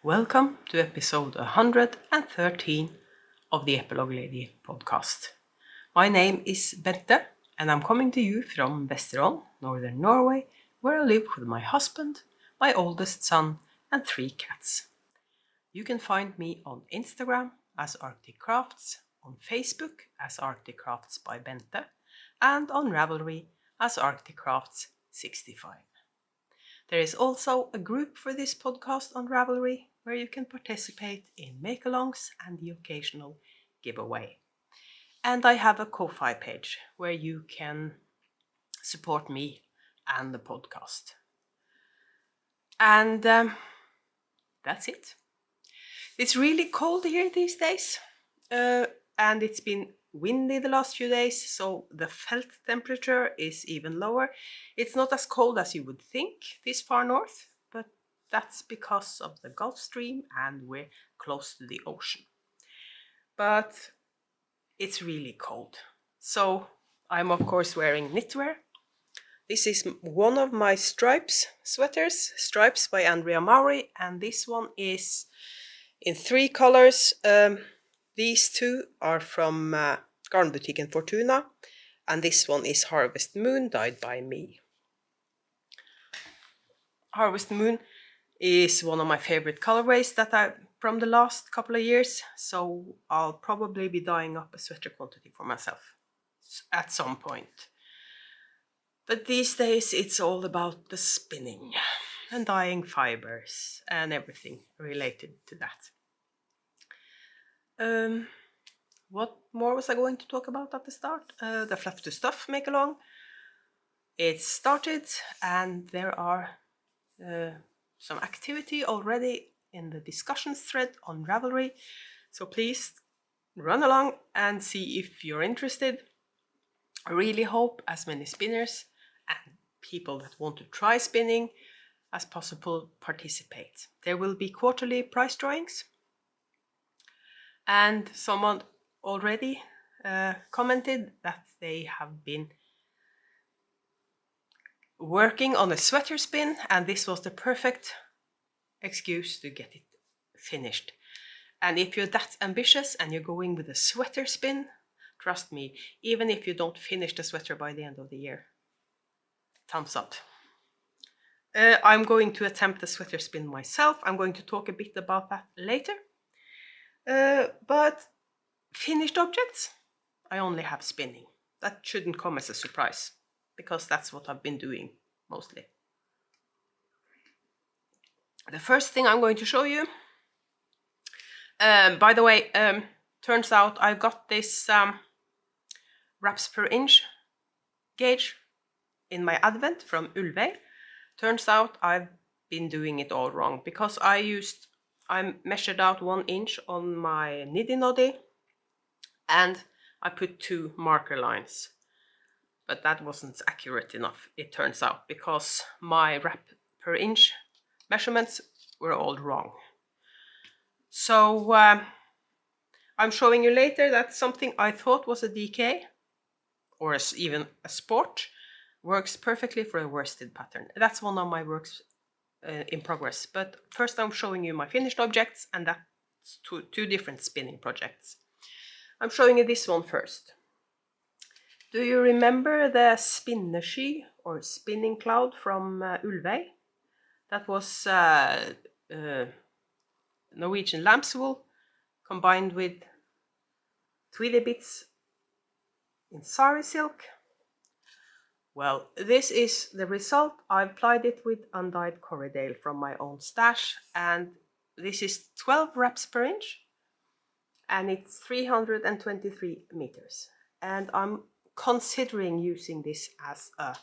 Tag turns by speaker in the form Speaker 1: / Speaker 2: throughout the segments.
Speaker 1: Welcome to episode 113 of the Epilogue Lady podcast. My name is Bente and I'm coming to you from Vesterålen, northern Norway, where I live with my husband, my oldest son and 3 cats. You can find me on Instagram as Arctic Crafts, on Facebook as Arctic Crafts by Bente, and on Ravelry as Arctic Crafts 65. There is also a group for this podcast on Ravelry where you can participate in make-alongs and the occasional giveaway. And I have a Ko-Fi page where you can support me and the podcast. And that's it. It's really cold here these days, and it's been windy the last few days, so the felt temperature is even lower. It's not as cold as you would think this far north, but that's because of the Gulf Stream and we're close to the ocean. But it's really cold. So I'm of course wearing knitwear. This is one of my stripes sweaters, Stripes by Andrea Mowry, and this one is in 3 colors. These 2 are from Garnbutikken Fortuna, and this one is Harvest Moon, dyed by me. Harvest Moon is one of my favorite colorways from the last couple of years, so I'll probably be dyeing up a sweater quantity for myself at some point. But these days it's all about the spinning and dyeing fibers and everything related to that. What more was I going to talk about at the start? The Fluff to Stuff make-along. It started and there are some activity already in the discussions thread on Ravelry. So please run along and see if you're interested. I really hope as many spinners and people that want to try spinning as possible participate. There will be quarterly prize drawings. And someone already commented that they have been working on a sweater spin, and this was the perfect excuse to get it finished. And if you're that ambitious and you're going with a sweater spin, trust me, even if you don't finish the sweater by the end of the year, thumbs up. I'm going to attempt the sweater spin myself. I'm going to talk a bit about that later. But finished objects, I only have spinning. That shouldn't come as a surprise, because that's what I've been doing mostly. The first thing I'm going to show you, by the way, turns out I've got this wraps per inch gauge in my advent from Ulveig. Turns out I've been doing it all wrong, because I measured out 1 inch on my niddy noddy and I put 2 marker lines. But that wasn't accurate enough, it turns out, because my wrap per inch measurements were all wrong. So I'm showing you later that something I thought was a DK, or even a sport, works perfectly for a worsted pattern. That's one of my works in progress. But first I'm showing you my finished objects, and that's 2 different spinning projects. I'm showing you this one first. Do you remember the spinnesky or spinning cloud from Ulveig? That was Norwegian lamb's wool combined with tweedy bits in sari silk. Well, this is the result. I've applied it with undyed Corriedale from my own stash, and this is 12 wraps per inch, and it's 323 meters. And I'm considering using this as a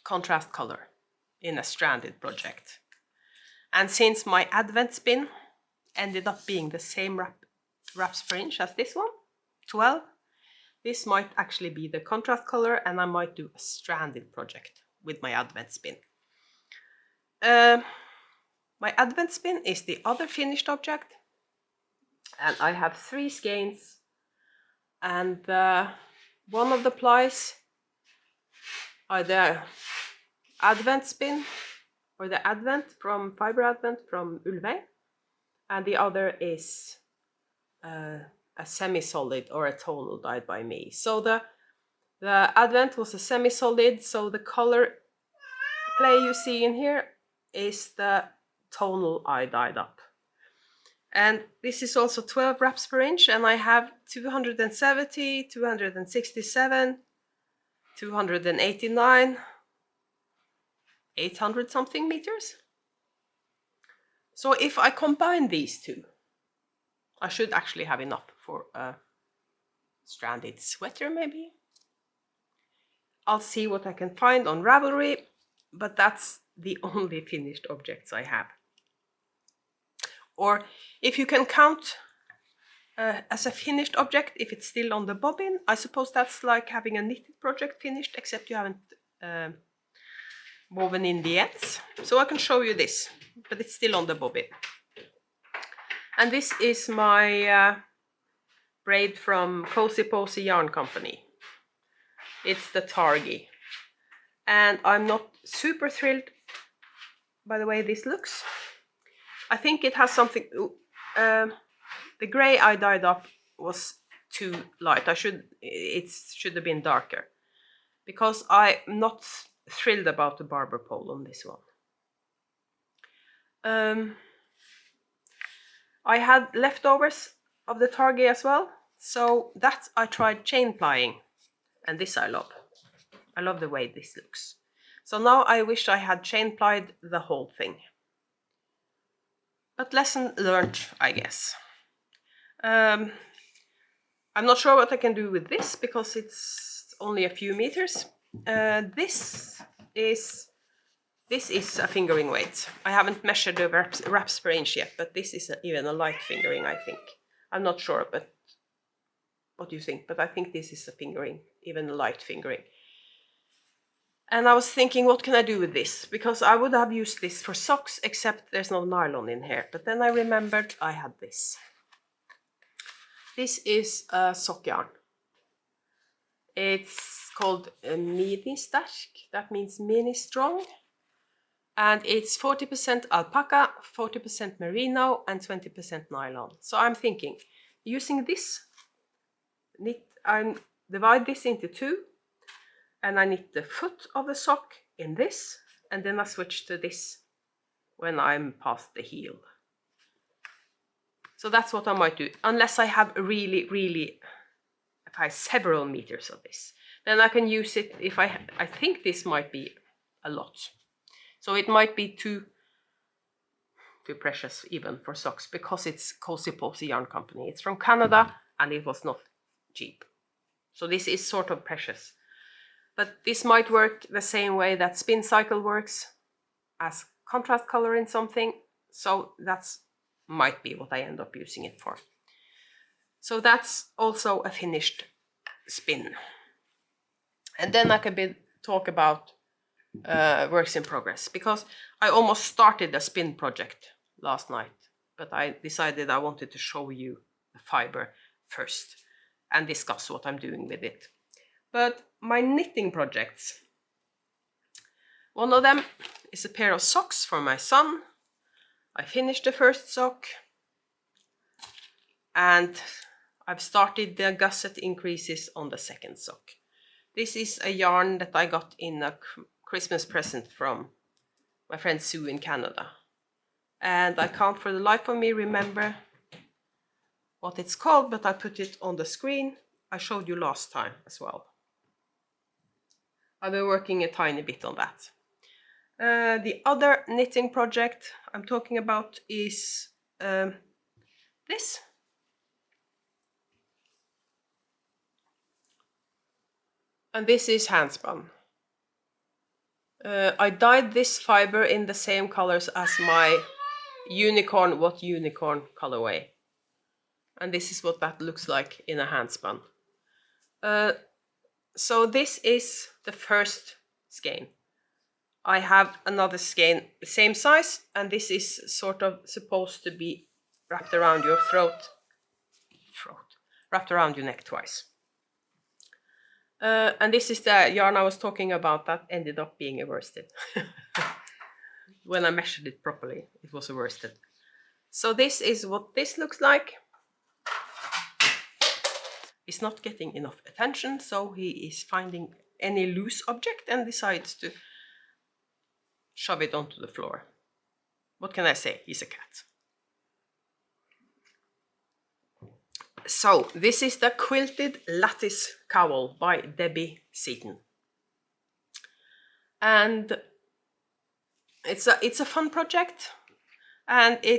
Speaker 1: contrast color in a stranded project. And since my advent spin ended up being the same wraps per inch as this one, 12, this might actually be the contrast color, and I might do a stranded project with my advent spin. My advent spin is the other finished object, and I have 3 skeins, and one of the plies are the advent spin or the Advent from Fiber Advent from Ulve, and the other is a semi-solid or a tonal dyed by me. So the Advent was a semi-solid, so the color play you see in here is the tonal I dyed up. And this is also 12 wraps per inch, and I have 270, 267, 289, 800 something meters. So if I combine these two, I should actually have enough for a stranded sweater maybe. I'll see what I can find on Ravelry, but that's the only finished objects I have. Or if you can count as a finished object, if it's still on the bobbin, I suppose that's like having a knitted project finished, except you haven't woven in the ends. So I can show you this, but it's still on the bobbin. And this is my braid from Cozy Posy Yarn Company. It's the Targi. And I'm not super thrilled by the way this looks. I think it has something... the grey I dyed up was too light. It should have been darker. Because I'm not thrilled about the barber pole on this one. I had leftovers of the Targi as well. So that I tried chain plying. And this I love. I love the way this looks. So now I wish I had chain plied the whole thing. But lesson learned, I guess. I'm not sure what I can do with this because it's only a few meters. This is a fingering weight. I haven't measured the wraps per inch yet, but this is even a light fingering, I think. I'm not sure, but what do you think? But I think this is a fingering, even a light fingering. And I was thinking, what can I do with this? Because I would have used this for socks, except there's no nylon in here. But then I remembered I had this. This is a sock yarn. It's called mini stark. That means mini strong. And it's 40% alpaca, 40% merino, and 20% nylon. So I'm thinking, using this, I divide this into two. And I knit the foot of the sock in this, and then I switch to this when I'm past the heel. So that's what I might do, unless I have if I have several meters of this. Then I can use it if I think this might be a lot. So it might be too precious even for socks, because it's Cozy Posy Yarn Company. It's from Canada, and it was not cheap. So this is sort of precious. But this might work the same way that Spin Cycle works, as contrast color in something. So that's might be what I end up using it for. So that's also a finished spin. And then I can talk about works in progress, because I almost started a spin project last night, but I decided I wanted to show you the fiber first and discuss what I'm doing with it. But my knitting projects, one of them is a pair of socks for my son. I finished the first sock, and I've started the gusset increases on the second sock. This is a yarn that I got in a Christmas present from my friend Sue in Canada. And I can't for the life of me remember what it's called, but I put it on the screen. I showed you last time as well. I've been working a tiny bit on that. The other knitting project I'm talking about is this. And this is handspun. I dyed this fiber in the same colors as my unicorn colorway. And this is what that looks like in a handspun. So this is the first skein. I have another skein the same size, and this is sort of supposed to be wrapped around your wrapped around your neck twice. And this is the yarn I was talking about that ended up being a worsted. when I measured it properly, it was worsted. So this is what this looks like. He's not getting enough attention, so he is finding any loose object and decides to shove it onto the floor. What can I say? He's a cat. So this is the Quilted Lattice Cowl by Debbie Seton. And it's a fun project, and I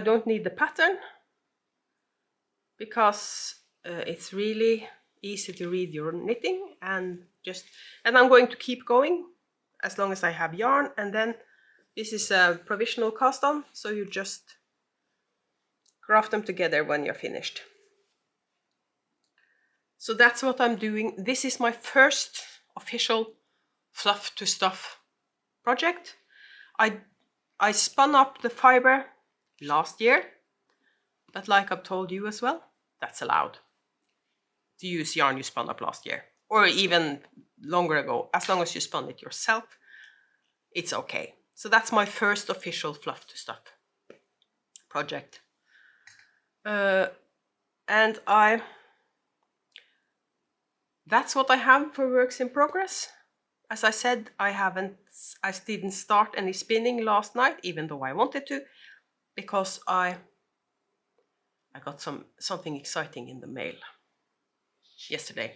Speaker 1: don't need the pattern because it's really easy to read your knitting, and I'm going to keep going as long as I have yarn. And then this is a provisional cast on, so you just graft them together when you're finished. So that's what I'm doing. This is my first official fluff to stuff project. I spun up the fiber last year, but like I've told you as well, that's allowed to use yarn you spun up last year, or even longer ago. As long as you spun it yourself, it's okay. So that's my first official fluff to stuff project. And that's what I have for works in progress. As I said, I didn't start any spinning last night, even though I wanted to, because I got something exciting in the mail yesterday.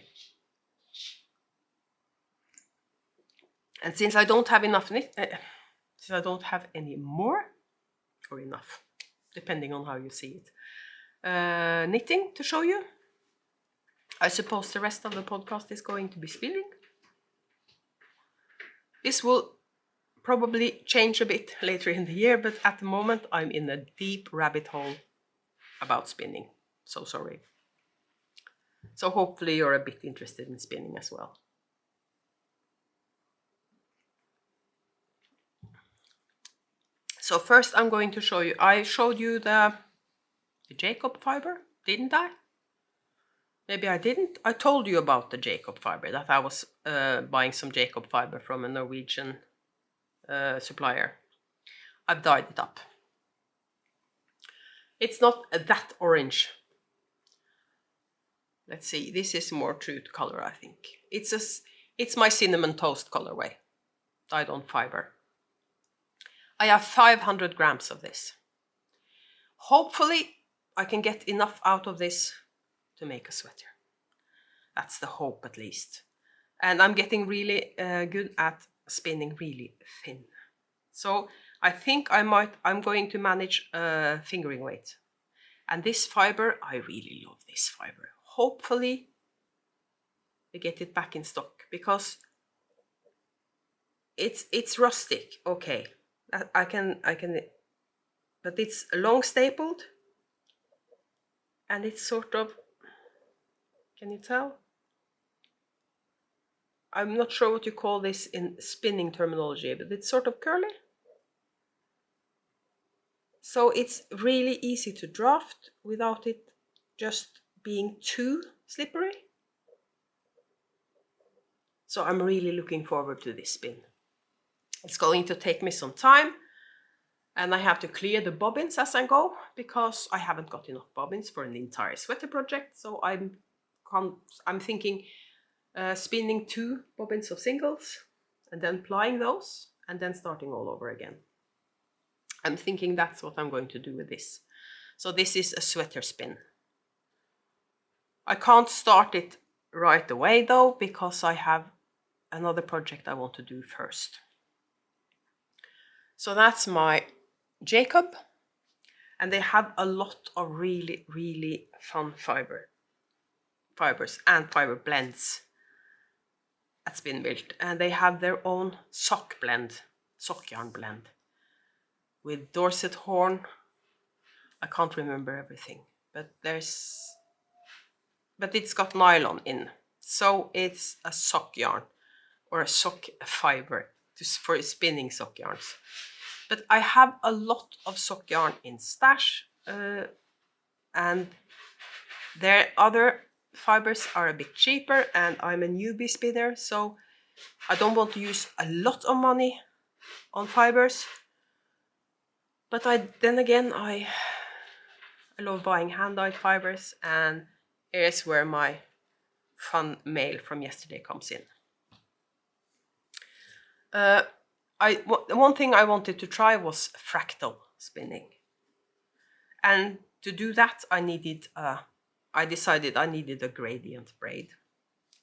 Speaker 1: And since I don't have since I don't have any more, or enough, depending on how you see it, knitting to show you, I suppose the rest of the podcast is going to be spinning. This will probably change a bit later in the year, but at the moment I'm in a deep rabbit hole about spinning. So sorry. So hopefully you're a bit interested in spinning as well. So first I'm going to show you, I showed you the Jacob fiber, didn't I? Maybe I didn't. I told you about the Jacob fiber, that I was buying some Jacob fiber from a Norwegian supplier. I've dyed it up. It's not that orange. Let's see, this is more true to color, I think. It's my cinnamon toast colorway, dyed on fiber. I have 500 grams of this. Hopefully I can get enough out of this to make a sweater. That's the hope, at least. And I'm getting really good at spinning really thin. So I think I'm going to manage fingering weight. And this fiber, I really love this fiber. Hopefully we get it back in stock, because it's rustic, okay. I can, but it's long stapled, and it's sort of, can you tell? I'm not sure what you call this in spinning terminology, but it's sort of curly. So it's really easy to draft without it just being too slippery. So I'm really looking forward to this spin. It's going to take me some time, and I have to clear the bobbins as I go, because I haven't got enough bobbins for an entire sweater project. So I'm thinking spinning 2 bobbins of singles, and then plying those, and then starting all over again. I'm thinking that's what I'm going to do with this. So this is a sweater spin. I can't start it right away though, because I have another project I want to do first. So that's my Jacob, and they have a lot of really, really fun fibers and fiber blends at Spinbuilt, and they have their own sock yarn blend with Dorset horn. I can't remember everything, but it's got nylon in, so it's a sock yarn or a sock fiber for spinning sock yarns. But I have a lot of sock yarn in stash, and their other fibers are a bit cheaper, and I'm a newbie spinner, so I don't want to use a lot of money on fibers. But then again, I love buying hand-dyed fibers, and here's where my fun mail from yesterday comes in. One thing I wanted to try was fractal spinning, and to do that I decided I needed a gradient braid,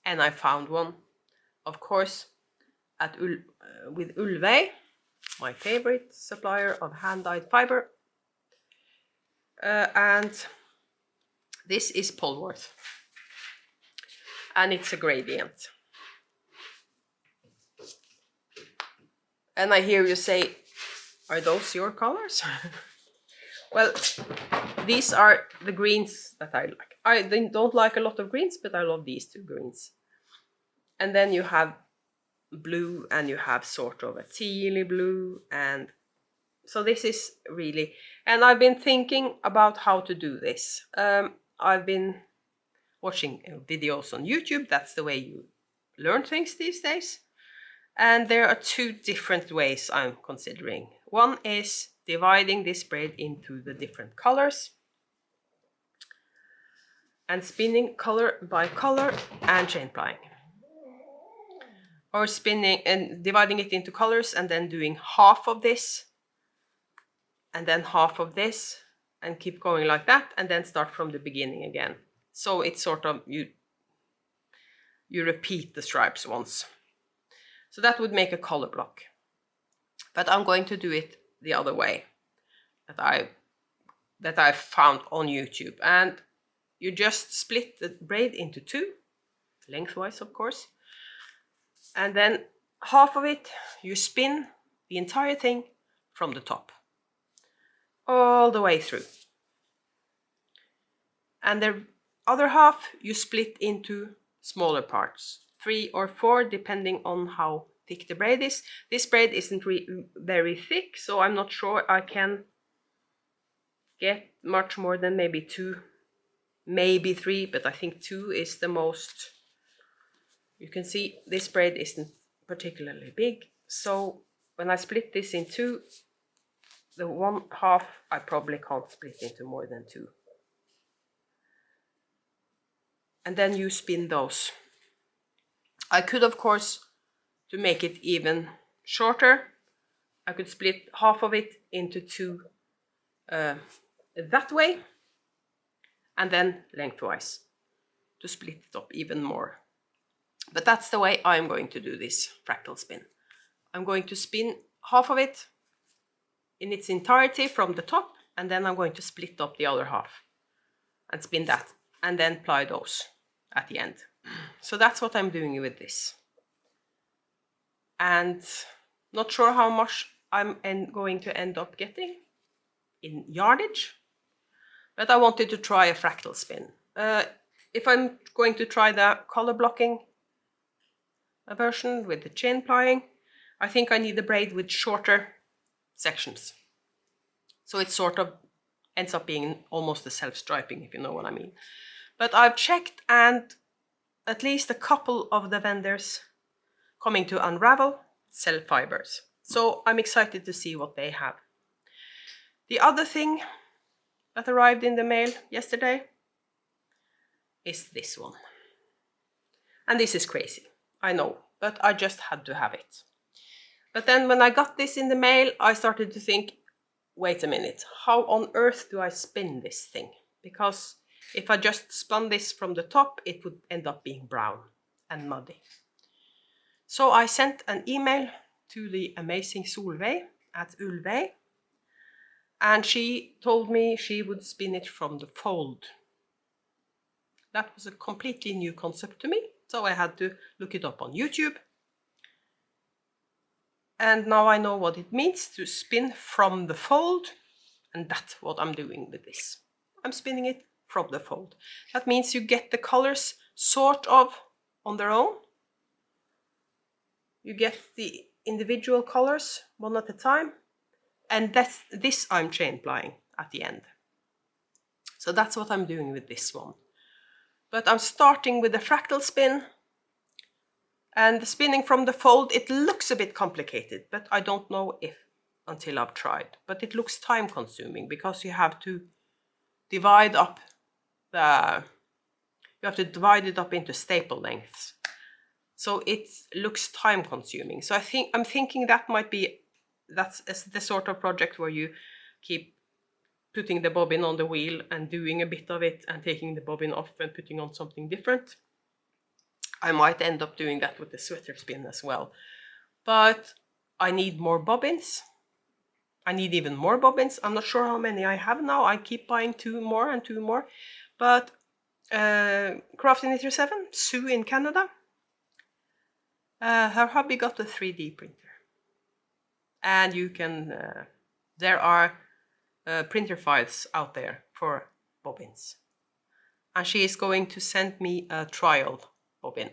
Speaker 1: and I found one, of course, with Ulve, my favorite supplier of hand-dyed fiber, and this is Polworth, and it's a gradient. And I hear you say, are those your colors? Well, these are the greens that I like. I don't like a lot of greens, but I love these two greens. And then you have blue, and you have sort of a tealy blue, and so this is really, and I've been thinking about how to do this. I've been watching videos on YouTube. That's the way you learn things these days. And there are two different ways I'm considering. One is dividing this braid into the different colors and spinning color by color and chain plying. Or spinning and dividing it into colors and then doing half of this and then half of this and keep going like that, and then start from the beginning again. So it's sort of, you repeat the stripes once. So that would make a color block. But I'm going to do it the other way that I found on YouTube. And you just split the braid into two, lengthwise of course. And then half of it, you spin the entire thing from the top, all the way through. And the other half, you split into smaller parts, 3 or 4, depending on how thick the braid is. This braid isn't very thick, so I'm not sure I can get much more than maybe 2, maybe 3, but I think 2 is the most. You can see this braid isn't particularly big, so when I split this in 2, the one half I probably can't split into more than 2. And then you spin those. I could, of course, to make it even shorter, I could split half of it into 2 that way, and then lengthwise to split it up even more. But that's the way I'm going to do this fractal spin. I'm going to spin half of it in its entirety from the top, and then I'm going to split up the other half and spin that, and then ply those at the end. So that's what I'm doing with this. And not sure how much I'm going to end up getting in yardage, but I wanted to try a fractal spin. If I'm going to try the color blocking version with the chain plying, I think I need a braid with shorter sections. So it sort of ends up being almost a self-striping, if you know what I mean. But I've checked, and at least a couple of the vendors coming to Unravel sell fibers. So I'm excited to see what they have. The other thing that arrived in the mail yesterday is this one. And this is crazy, I know, but I just had to have it. But then when I got this in the mail, I started to think, wait a minute, how on earth do I spin this thing? Because if I just spun this from the top, it would end up being brown and muddy. So I sent an email to the amazing Solveig at Ulveig, and she told me she would spin it from the fold. That was a completely new concept to me, so I had to look it up on YouTube. And now I know what it means to spin from the fold, and that's what I'm doing with this. I'm spinning it from the fold. That means you get the colors sort of on their own. You get the individual colors one at a time, and this I'm chain plying at the end. So that's what I'm doing with this one. But I'm starting with the fractal spin, And the spinning from the fold, it looks a bit complicated, but I don't know if until I've tried. But it looks time consuming because you have to divide up it up into staple lengths. So it looks time consuming. So I'm thinking that's the sort of project where you keep putting the bobbin on the wheel and doing a bit of it and taking the bobbin off and putting on something different. I might end up doing that with the sweater spin as well. But I need more bobbins. I need even more bobbins. I'm not sure how many I have now. I keep buying 2 more and 2 more. But Crafty Knitter 7, Sue in Canada, her hubby got a 3D printer. And you can, there are printer files out there for bobbins. And she is going to send me a trial bobbin.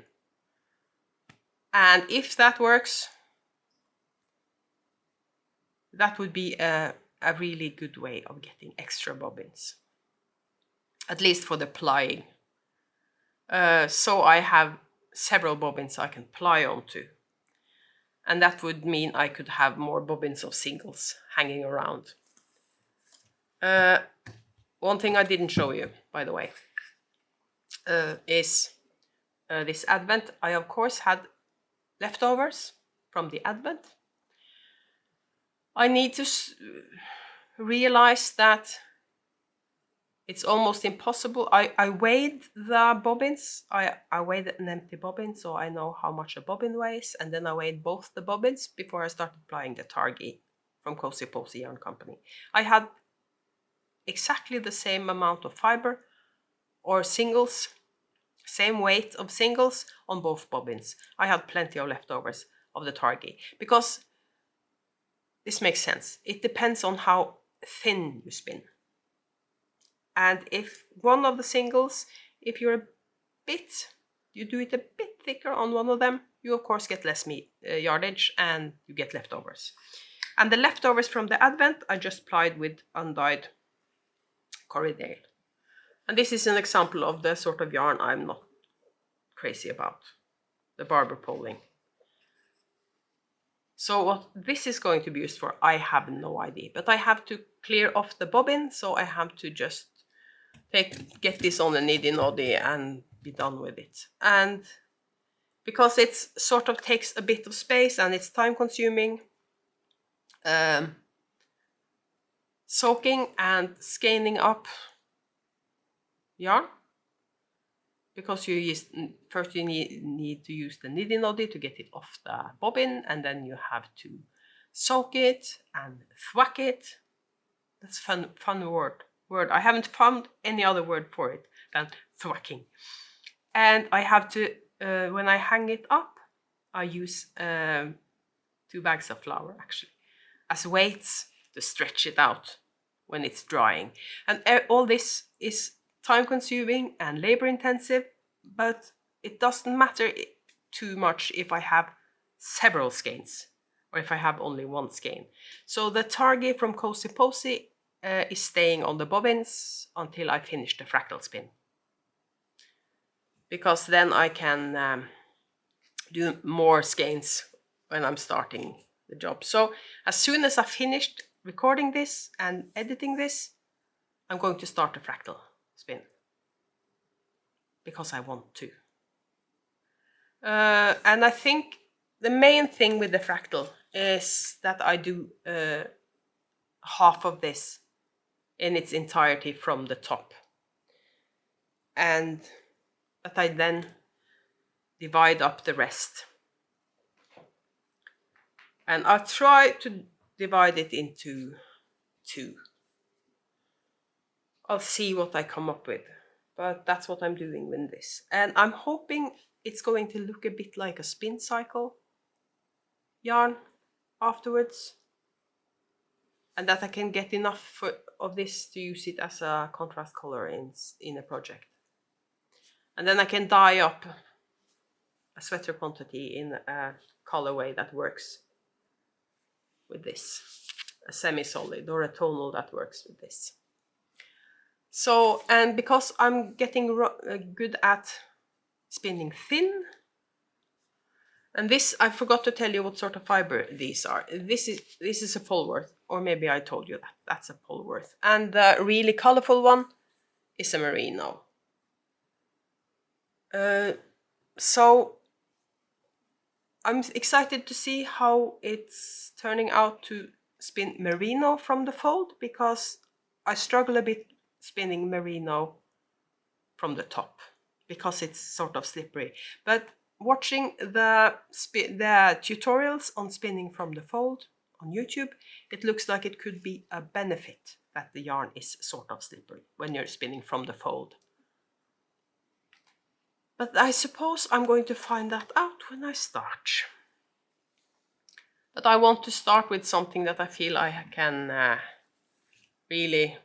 Speaker 1: And if that works, that would be a really good way of getting extra bobbins. At least for the plying. So I have several bobbins I can ply onto. And that would mean I could have more bobbins of singles hanging around. One thing I didn't show you, by the way, is this advent. I of course had leftovers from the advent. I need to realize that it's almost impossible. I weighed the bobbins. I weighed an empty bobbin, so I know how much a bobbin weighs, and then I weighed both the bobbins before I started applying the Targi from Cozy Posy Yarn Company. I had exactly the same amount of fiber or singles, same weight of singles on both bobbins. I had plenty of leftovers of the Targi because this makes sense. It depends on how thin you spin. And if one of the singles, if you do it a bit thicker on one of them, you of course get less yardage and you get leftovers. And the leftovers from the advent I just plied with undyed Corriedale. And this is an example of the sort of yarn I'm not crazy about, the barber poling. So what this is going to be used for, I have no idea. But I have to clear off the bobbin, so I have to just get this on a niddy noddy and be done with it. And because it sort of takes a bit of space and it's time consuming, soaking and skeins up yarn, because first you need to use the niddy noddy to get it off the bobbin, and then you have to soak it and thwack it. That's fun word. I haven't found any other word for it than thwacking. And I have to, when I hang it up, I use 2 bags of flour actually as weights to stretch it out when it's drying. And all this is time consuming and labor intensive, but it doesn't matter too much if I have several skeins or if I have only one skein. So the Targi from Cozy Posy is staying on the bobbins until I finish the Fractal spin, because then I can do more skeins when I'm starting the job. So as soon as I finished recording this and editing this, I'm going to start the Fractal spin because I want to. And I think the main thing with the Fractal is that I do half of this in its entirety from the top, and that I then divide up the rest. And I try to divide it into 2. I'll see what I come up with, but that's what I'm doing with this. And I'm hoping it's going to look a bit like a spin cycle yarn afterwards, and that I can get enough of this to use it as a contrast color in a project. And then I can dye up a sweater quantity in a colorway that works with this, a semi-solid or a tonal that works with this. So, and because I'm getting good at spinning thin, And this, I forgot to tell you what sort of fiber these are. This is a Polworth, or maybe I told you that. That's a Polworth. And the really colorful one is a merino. So I'm excited to see how it's turning out to spin merino from the fold, because I struggle a bit spinning merino from the top because it's sort of slippery. But watching the tutorials on spinning from the fold on YouTube, it looks like it could be a benefit that the yarn is sort of slippery when you're spinning from the fold. But I suppose I'm going to find that out when I start. But I want to start with something that I feel I can really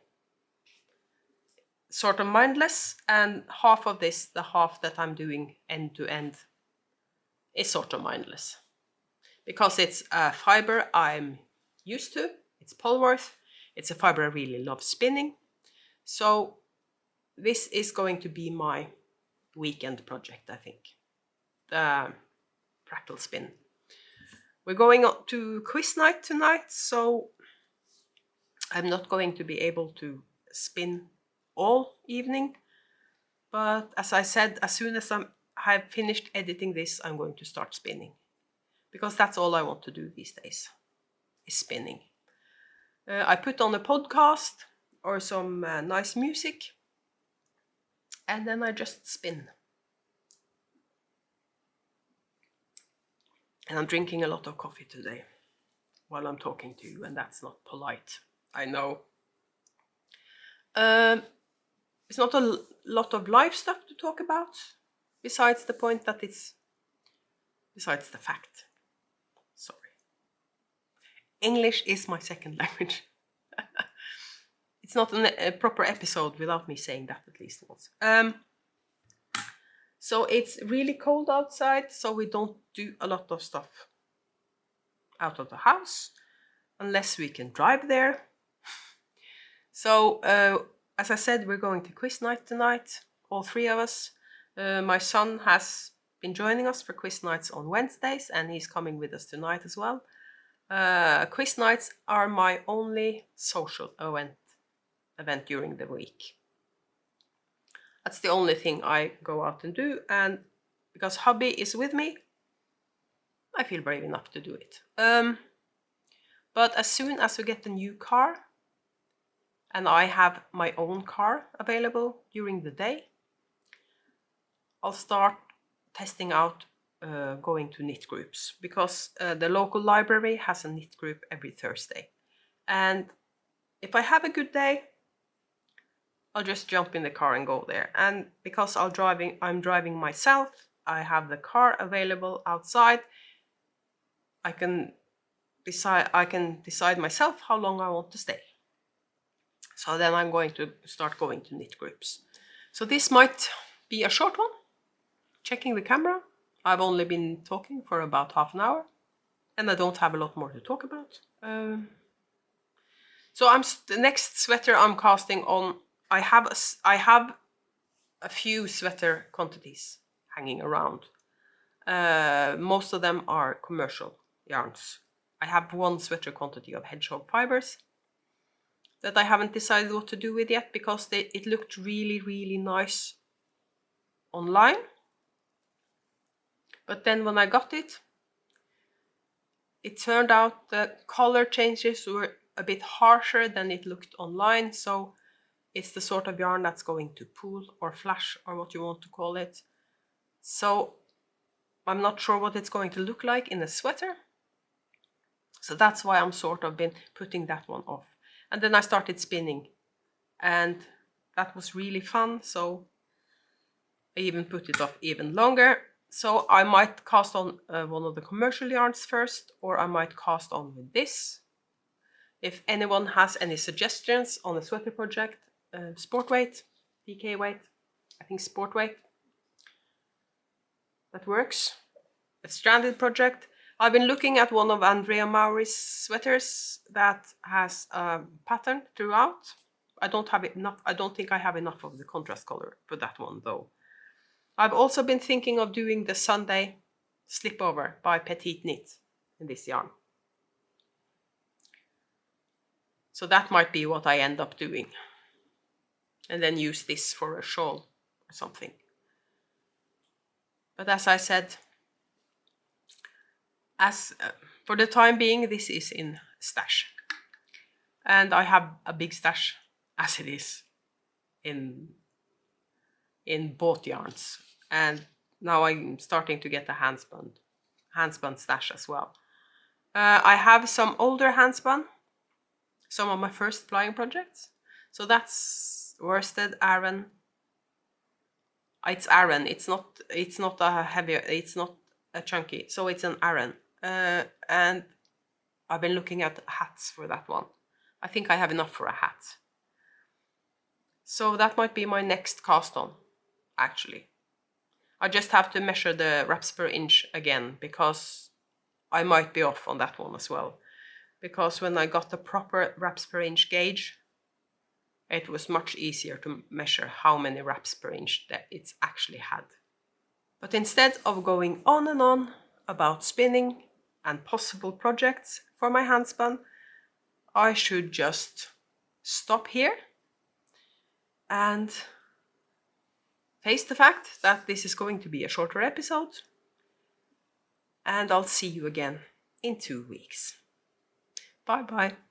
Speaker 1: sort of mindless, and half of this, the half that I'm doing end to end, is sort of mindless. Because it's a fiber I'm used to, it's Polworth, it's a fiber I really love spinning. So this is going to be my weekend project, I think. The Fractal spin. We're going to quiz night tonight, so I'm not going to be able to spin all evening. But as I said, as soon as I've finished editing this, I'm going to start spinning. Because that's all I want to do these days, is spinning. I put on a podcast or some nice music, and then I just spin. And I'm drinking a lot of coffee today while I'm talking to you, and that's not polite, I know. It's not a lot of live stuff to talk about, besides the point that it's... besides the fact. Sorry. English is my second language. It's not a proper episode without me saying that at least once. So it's really cold outside, so we don't do a lot of stuff out of the house, unless we can drive there. So, as I said, we're going to quiz night tonight, all three of us. My son has been joining us for quiz nights on Wednesdays, and he's coming with us tonight as well. Quiz nights are my only social event during the week. That's the only thing I go out and do, and because hubby is with me, I feel brave enough to do it. But as soon as we get a new car, and I have my own car available during the day, I'll start testing out going to knit groups, because the local library has a knit group every Thursday. And if I have a good day, I'll just jump in the car and go there. And because I'm driving myself, I have the car available outside. I can decide myself how long I want to stay. So then I'm going to start going to knit groups. So this might be a short one. Checking the camera. I've only been talking for about half an hour, and I don't have a lot more to talk about. So the next sweater I'm casting on. I have a few sweater quantities hanging around. Most of them are commercial yarns. I have one sweater quantity of hedgehog fibers that I haven't decided what to do with yet, because it looked really, really nice online. But then when I got it, it turned out the color changes were a bit harsher than it looked online. So it's the sort of yarn that's going to pool or flash, or what you want to call it. So I'm not sure what it's going to look like in a sweater. So that's why I'm sort of been putting that one off. And then I started spinning, and that was really fun. So I even put it off even longer. So I might cast on one of the commercial yarns first, or I might cast on with this. If anyone has any suggestions on a sweater project, sport weight, DK weight, I think sport weight, that works. A stranded project. I've been looking at one of Andrea Mowry's sweaters that has a pattern throughout. I don't have enough. I don't think I have enough of the contrast color for that one though. I've also been thinking of doing the Sunday Slipover by Petite Knit in this yarn. So that might be what I end up doing. And then use this for a shawl or something. But as I said, for the time being, this is in stash. And I have a big stash as it is in bought yarns. And now I'm starting to get a handspun stash as well. I have some older handspun, some of my first flying projects. So that's worsted Aran. It's Aran. It's not a heavy. It's not a chunky. So it's an Aran. And I've been looking at hats for that one. I think I have enough for a hat. So that might be my next cast on, actually. I just have to measure the wraps per inch again, because I might be off on that one as well. Because when I got the proper wraps per inch gauge, it was much easier to measure how many wraps per inch that it's actually had. But instead of going on and on about spinning and possible projects for my handspun, I should just stop here and face the fact that this is going to be a shorter episode. And I'll see you again in 2 weeks. Bye bye.